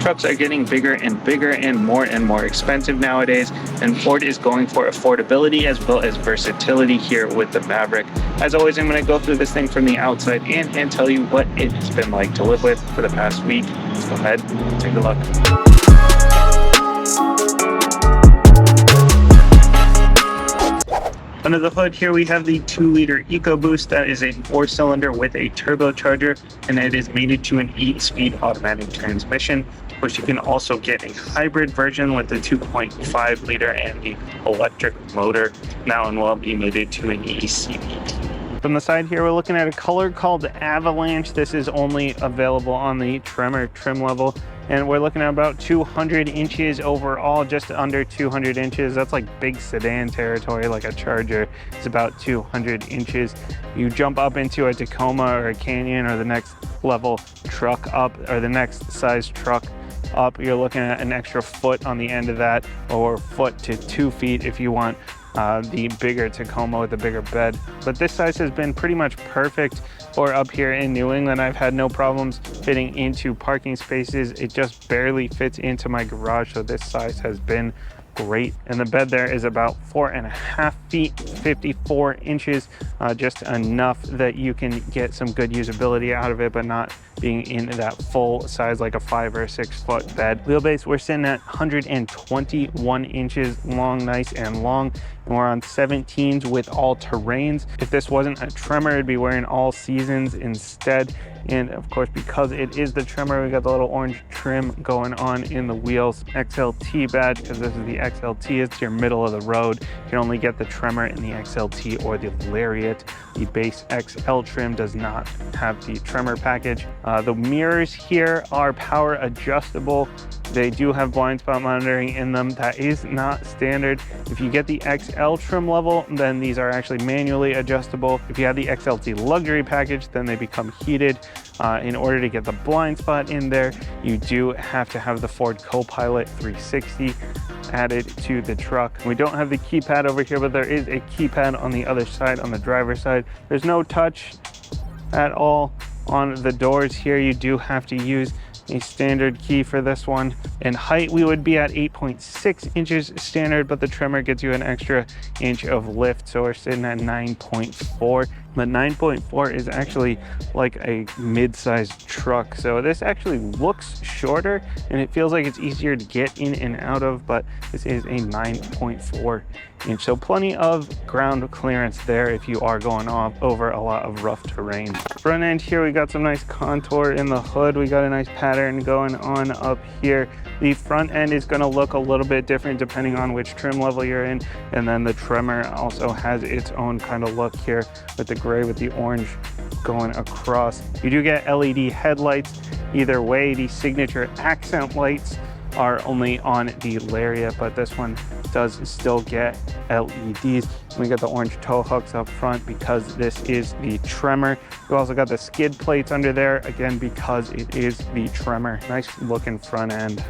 Trucks are getting bigger and bigger and more expensive nowadays, and Ford is going for affordability as well as versatility here with the Maverick. As always, I'm going to go through this thing from the outside in and tell you what it's been like to live with for the past week. Let's go ahead and take a look. Under the hood here we have the 2-liter EcoBoost. That is a 4-cylinder with a turbocharger, and it is mated to an 8-speed automatic transmission. Of course, you can also get a hybrid version with the 2.5-liter and the electric motor. That one will be mated to an ECVT. From the side here, we're looking at a color called Avalanche. This is only available on the Tremor trim level, and we're looking at about 200 inches overall, just under 200 inches. That's like big sedan territory, like a Charger. It's about 200 inches. You jump up into a Tacoma or a Canyon or the next level truck up, or the next size truck up, you're looking at an extra foot on the end of that, or foot to 2 feet if you want the bigger Tacoma with the bigger bed. But this size has been pretty much perfect for up here in New England. I've had no problems fitting into parking spaces. It just barely fits into my garage, so this size has been great. And the bed there is about 4.5 feet, 54 inches, just enough that you can get some good usability out of it, but not being in that full size like a 5 or 6 foot bed. Wheelbase, we're sitting at 121 inches long, nice and long, and we're on 17s with all terrains. If this wasn't a Tremor, it'd be wearing all seasons instead. And of course, because it is the Tremor, we got the little orange trim going on in the wheels. XLT badge, because this is the XLT, it's your middle of the road. You can only get the Tremor in the XLT or the Lariat. The base XL trim does not have the Tremor package. The mirrors here are power adjustable. They do have blind spot monitoring in them. That is not standard. If you get the XL trim level, then these are actually manually adjustable. If you have the XLT luxury package, then they become heated. In order to get the blind spot in there, you do have to have the Ford Copilot 360 added to the truck. We don't have the keypad over here, but there is a keypad on the other side, on the driver's side. There's no touch at all on the doors here. You do have to use a standard key for this one. In height, we would be at 8.6 inches standard, but the Tremor gets you an extra inch of lift, so we're sitting at 9.4. But 9.4 is actually like a mid-sized truck, so this actually looks shorter and it feels like it's easier to get in and out of, but this is a 9.4 inch, so plenty of ground clearance there if you are going off over a lot of rough terrain. Front end here, we got some nice contour in the hood. We got a nice pattern going on up here. The front end is going to look a little bit different depending on which trim level you're in, and then the Tremor also has its own kind of look here with the gray with the orange going across. You do get LED headlights either way. The signature accent lights are only on the Lariat, but this one does still get LEDs. We got the orange tow hooks up front because this is the Tremor. We also got the skid plates under there, again, because it is the Tremor. Nice looking front end.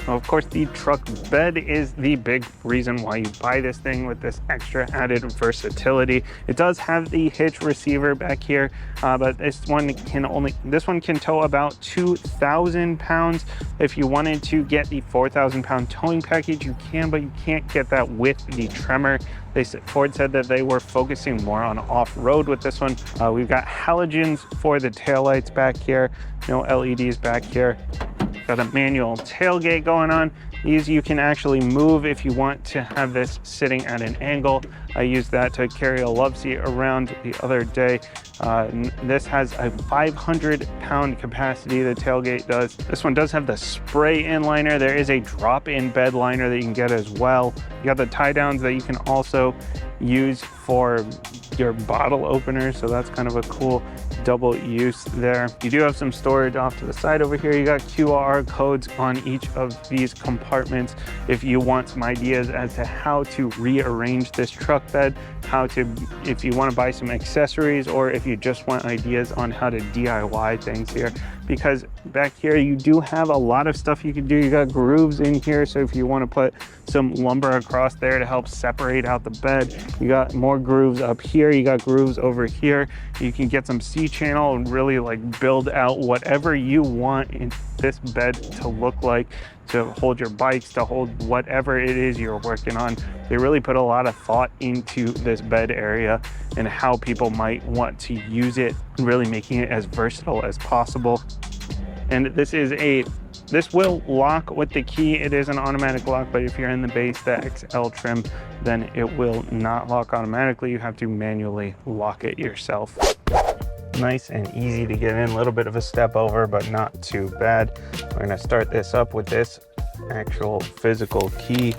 Of course, the truck bed is the big reason why you buy this thing with this extra added versatility. It does have the hitch receiver back here, but this one can tow about 2,000 pounds. If you wanted to get the 4,000 pound towing package, you can, but you can't get that with the Tremor. Ford said that they were focusing more on off-road with this one. We've got halogens for the taillights back here, no LEDs back here. Got a manual tailgate going on. These you can actually move if you want to have this sitting at an angle. I used that to carry a love seat around the other day. This has a 500-pound capacity, the tailgate does. This one does have the spray-in liner. There is a drop-in bed liner that you can get as well. You got the tie-downs that you can also use for your bottle opener, so that's kind of a cool double use there. You do have some storage off to the side over here. You got QR codes on each of these compartments if you want some ideas as to how to rearrange this truck bed, if you want to buy some accessories, or if you just want ideas on how to DIY things here. Because back here you do have a lot of stuff you can do. You got grooves in here, so if you want to put some lumber across there to help separate out the bed, you got more grooves up here, you got grooves over here. You can get some C-channel and really like build out whatever you want this bed to look like, to hold your bikes, to hold whatever it is you're working on. They really put a lot of thought into this bed area and how people might want to use it, really making it as versatile as possible. And this will lock with the key. It is an automatic lock, but if you're in the base, the XL trim, then it will not lock automatically. You have to manually lock it yourself. Nice and easy to get in, a little bit of a step over, but not too bad. We're gonna start this up with this actual physical key.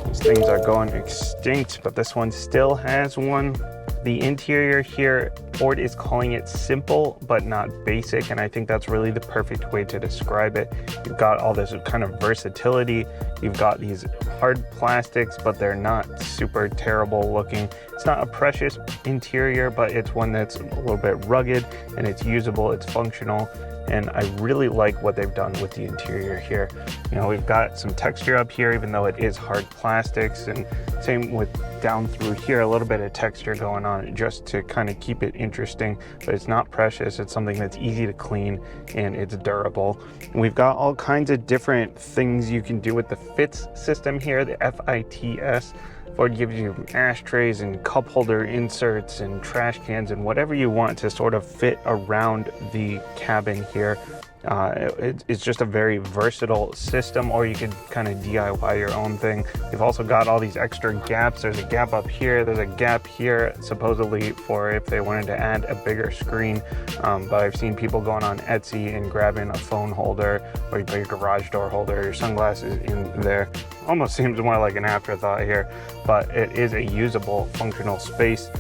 These things are going extinct, but this one still has one. The interior here, Ford is calling it simple, but not basic, and I think that's really the perfect way to describe it. You've got all this kind of versatility. You've got these hard plastics, but they're not super terrible looking. It's not a precious interior, but it's one that's a little bit rugged, and it's usable, it's functional, and I really like what they've done with the interior here. You know, we've got some texture up here, even though it is hard plastics, and same with down through here, a little bit of texture going on just to kind of keep it interesting, but it's not precious. It's something that's easy to clean and it's durable. And we've got all kinds of different things you can do with the FITS system here, the FITS. Ford gives you ashtrays and cup holder inserts and trash cans and whatever you want to sort of fit around the cabin here. It's just a very versatile system, or you could kind of DIY your own thing. They've also got all these extra gaps. There's a gap up here, there's a gap here, supposedly for if they wanted to add a bigger screen. But I've seen people going on Etsy and grabbing a phone holder, or you put your garage door holder, your sunglasses in there. Almost seems more like an afterthought here, but it is a usable, functional space.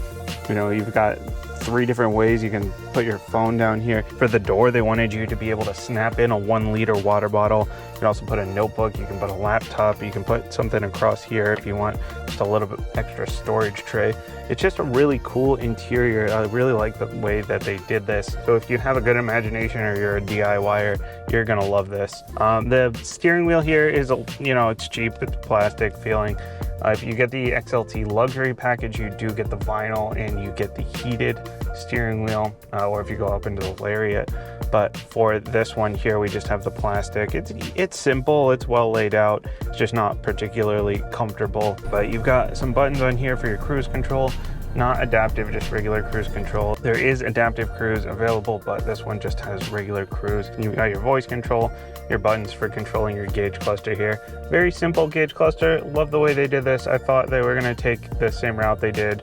You know, you've got 3 different ways you can put your phone down here. For the door, they wanted you to be able to snap in a 1-liter water bottle. You can also put a notebook, you can put a laptop, you can put something across here if you want just a little bit extra storage tray. It's just a really cool interior. I really like the way that they did this. So if you have a good imagination or you're a DIYer, you're gonna love this. The steering wheel here is, you know, it's cheap, it's plastic feeling. If you get the XLT luxury package, you do get the vinyl and you get the heated steering wheel, or if you go up into the Lariat. But for this one here, we just have the plastic. It's simple, it's well laid out. It's just not particularly comfortable. But you've got some buttons on here for your cruise control. Not adaptive, just regular cruise control. There is adaptive cruise available, but this one just has regular cruise. And you've got your voice control, your buttons for controlling your gauge cluster here. Very simple gauge cluster. Love the way they did this. I thought they were gonna take the same route they did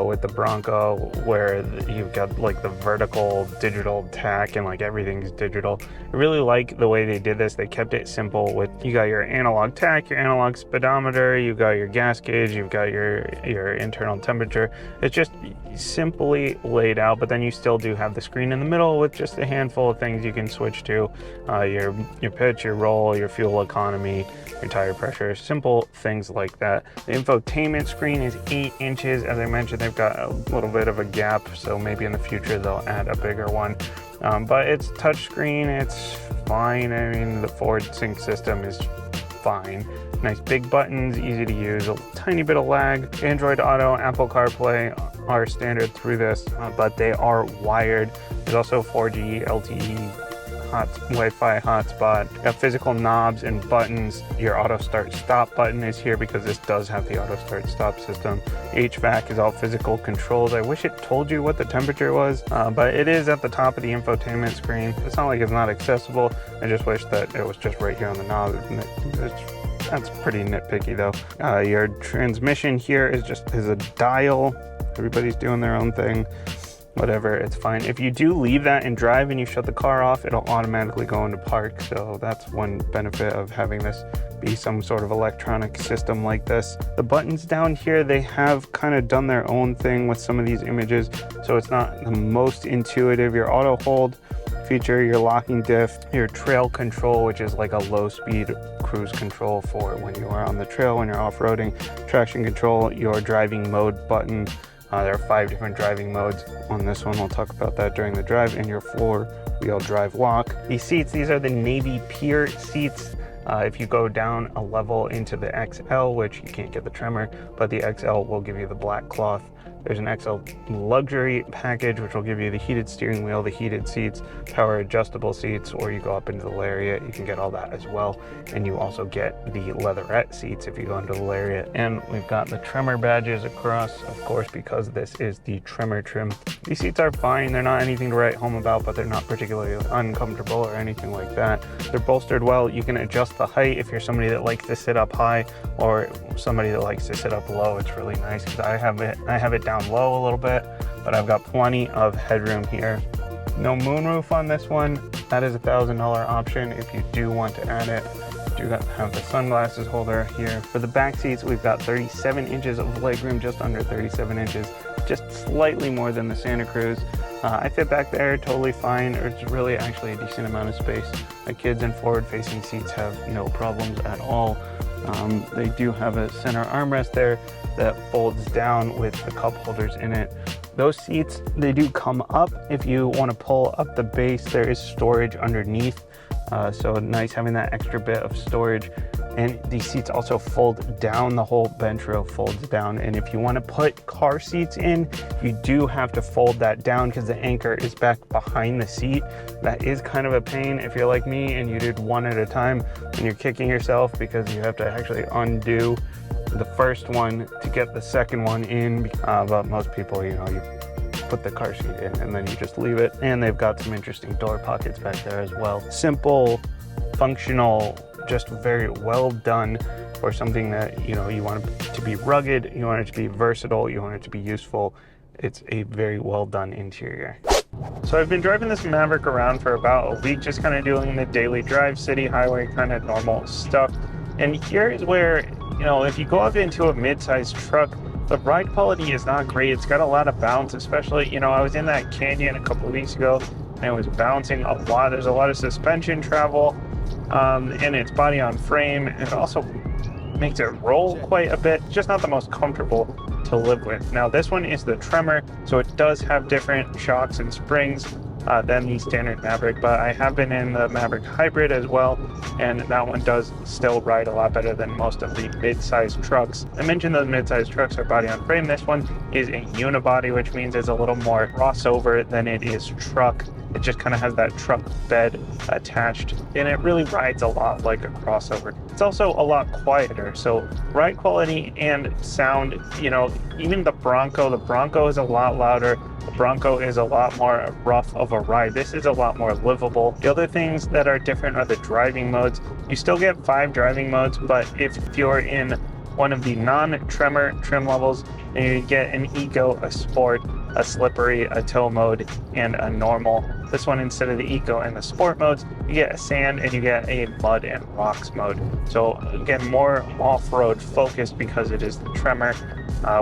with the Bronco, where you've got like the vertical digital tack and like everything's digital. I really like the way they did this. They kept it simple with, you got your analog tack, your analog speedometer, you got your gas gauge, you've got your internal temperature. It's just simply laid out, but then you still do have the screen in the middle with just a handful of things you can switch to. Your pitch, your roll, your fuel economy, your tire pressure, simple things like that. The infotainment screen is 8 inches. As I mentioned, they've got a little bit of a gap, so maybe in the future they'll add a bigger one. But it's touchscreen, it's fine. I mean, the Ford Sync system is fine. Nice big buttons, easy to use, a tiny bit of lag. Android Auto, Apple CarPlay are standard through this, but they are wired. There's also 4G LTE Wi-Fi hotspot. Got physical knobs and buttons. Your auto start stop button is here because this does have the auto start stop system. HVAC is all physical controls. I wish it told you what the temperature was, but it is at the top of the infotainment screen. It's not like it's not accessible. I just wish that it was just right here on the knob. That's pretty nitpicky though. Your transmission here is a dial. Everybody's doing their own thing. Whatever, it's fine. If you do leave that and drive and you shut the car off, it'll automatically go into park. So that's one benefit of having this be some sort of electronic system like this. The buttons down here, they have kind of done their own thing with some of these images, so it's not the most intuitive. Your auto hold feature, your locking diff, your trail control, which is like a low speed cruise control for when you are on the trail, when you're off-roading, traction control, your driving mode button. There are 5 different driving modes on this one. We'll talk about that during the drive. And your 4-wheel drive lock. These seats, these are the Navy Pier seats. If you go down a level into the XL, which you can't get the Tremor, but the XL will give you the black cloth There's an XL luxury package, which will give you the heated steering wheel, the heated seats, power adjustable seats, or you go up into the Lariat, you can get all that as well. And you also get the leatherette seats if you go into the Lariat. And we've got the Tremor badges across, of course, because this is the Tremor trim. These seats are fine. They're not anything to write home about, but they're not particularly uncomfortable or anything like that. They're bolstered well. You can adjust the height if you're somebody that likes to sit up high or somebody that likes to sit up low. It's really nice because I have it down low a little bit, but I've got plenty of headroom here. No moonroof on this one. That is a $1,000 option if you do want to add it. You do have the sunglasses holder here. For the back seats, we've got 37 inches of legroom, just under 37 inches, just slightly more than the Santa Cruz. I fit back there totally fine, or it's really actually a decent amount of space. My kids in forward-facing seats have no problems at all. They do have a center armrest there that folds down with the cup holders in it. Those seats, they do come up. If you want to pull up the base, there is storage underneath. So nice having that extra bit of storage. And these seats also fold down. The whole bench row folds down. And if you want to put car seats in, you do have to fold that down because the anchor is back behind the seat. That is kind of a pain if you're like me and you did one at a time and you're kicking yourself because you have to actually undo the first one to get the second one in. But most people, you put the car seat in and then you just leave it. And they've got some interesting door pockets back there as well. Simple, functional, just very well done for something that you want it to be rugged, you want it to be versatile, you want it to be useful. It's a very well done interior. So I've been driving this Maverick around for about a week, just kind of doing the daily drive, city, highway, kind of normal stuff. And here is where, if you go up into a mid-sized truck, the ride quality is not great. It's got a lot of bounce, especially, I was in that canyon a couple of weeks ago and it was bouncing a lot. There's a lot of suspension travel. And it's body on frame. It also makes it roll quite a bit. Just not the most comfortable to live with. Now this one is the Tremor, so it does have different shocks and springs than the standard Maverick, but I have been in the Maverick Hybrid as well, and that one does still ride a lot better than most of the mid-sized trucks. I mentioned those mid-sized trucks are body on frame. This one is a unibody, which means it's a little more crossover than it is truck. It just kind of has that truck bed attached, and it really rides a lot like a crossover. It's also a lot quieter, so ride quality and sound, even the Bronco is a lot louder. The Bronco is a lot more rough of a ride. This is a lot more livable. The other things that are different are the driving modes. You still get 5 driving modes, but if you're in one of the non-Tremor trim levels, and you get an Eco, a Sport, a Slippery, a Tow mode, and a Normal. This one, instead of the Eco and the Sport modes, you get a Sand and you get a Mud and Rocks mode. So again, more off-road focused because it is the Tremor.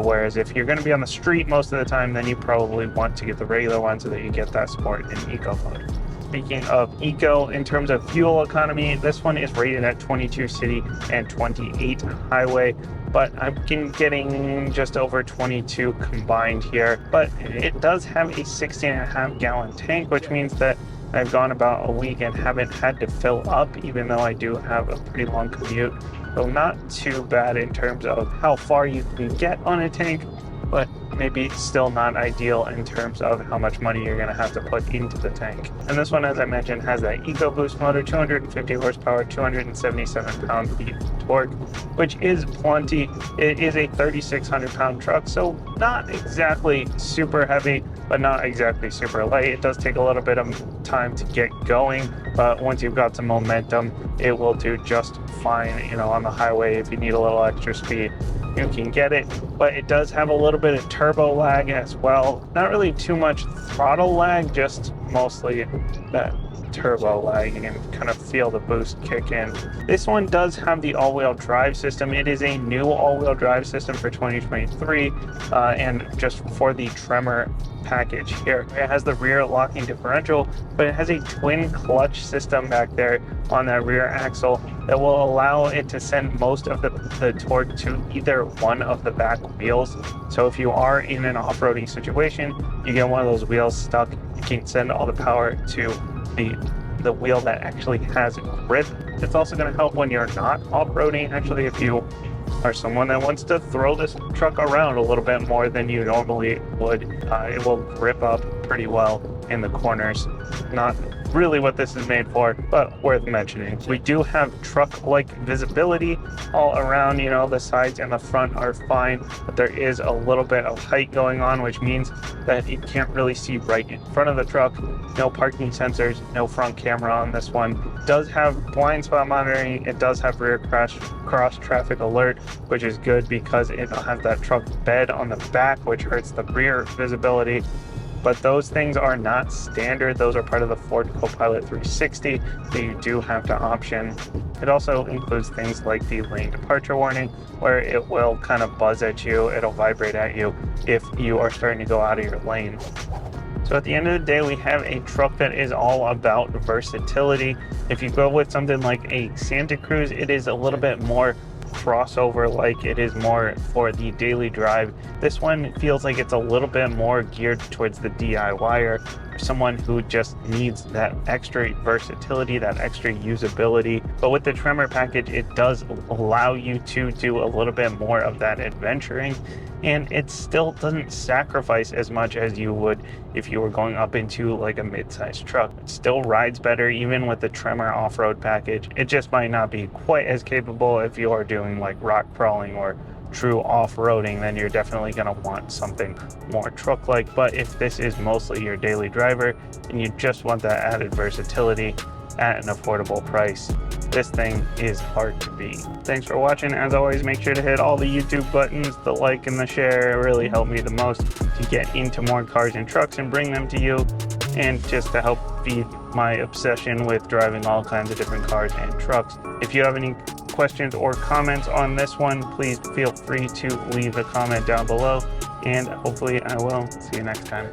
Whereas if you're going to be on the street most of the time, then you probably want to get the regular one so that you get that Sport and Eco mode. Speaking of Eco, in terms of fuel economy, this one is rated at 22 city and 28 highway, but I'm getting just over 22 combined here. But it does have a 16.5 gallon tank, which means that I've gone about a week and haven't had to fill up, even though I do have a pretty long commute. So not too bad in terms of how far you can get on a tank, but maybe still not ideal in terms of how much money you're going to have to put into the tank. And this one, as I mentioned, has that EcoBoost motor, 250 horsepower, 277 pound-feet torque, which is plenty. It is a 3,600 pound truck, so not exactly super heavy, but not exactly super light. It does take a little bit of time to get going, but once you've got some momentum, it will do just fine, on the highway. If you need a little extra speed, you can get it, but it does have a little bit of turbo lag as well. Not really too much throttle lag, just mostly that turbo lag. You can kind of feel the boost kick in. This one does have the all-wheel drive system. It is a new all-wheel drive system for 2023 and just for the Tremor package here. It has the rear locking differential, but it has a twin clutch system back there on that rear axle that will allow it to send most of the torque to either one of the back wheels. So if you are in an off-roading situation, you get one of those wheels stuck, you can send all the power to the wheel that actually has grip. It's also going to help when you're not off-roading. Actually, if you are someone that wants to throw this truck around a little bit more than you normally would, it will grip up pretty well in the corners. Not really what this is made for, but worth mentioning. We do have truck-like visibility all around. You know, the sides and the front are fine, but there is a little bit of height going on, which means that you can't really see right in front of the truck. No parking sensors, no front camera on this one. It does have blind spot monitoring. It does have rear cross traffic alert, which is good because it'll have that truck bed on the back, which hurts the rear visibility. But those things are not standard. Those are part of the Ford Copilot 360 that you do have to option. It also includes things like the lane departure warning, where it will kind of buzz at you. It'll vibrate at you if you are starting to go out of your lane. So at the end of the day, we have a truck that is all about versatility. If you go with something like a Santa Cruz, it is a little bit more crossover, like it is more for the daily drive. This one feels like it's a little bit more geared towards the DIYer, or someone who just needs that extra versatility, that extra usability. But with the Tremor package, it does allow you to do a little bit more of that adventuring, and it still doesn't sacrifice as much as you would if you were going up into like a mid-sized truck. It still rides better even with the Tremor off-road package. It just might not be quite as capable if you are doing like rock crawling or true off-roading. Then you're definitely going to want something more truck-like. But if this is mostly your daily driver and you just want that added versatility at an affordable price, this thing is hard to beat. Thanks for watching. As always, make sure to hit all the YouTube buttons, the like and the share. It really helped me the most to get into more cars and trucks and bring them to you, and just to help feed my obsession with driving all kinds of different cars and trucks. If you have any questions or comments on this one, please feel free to leave a comment down below, and hopefully I will see you next time.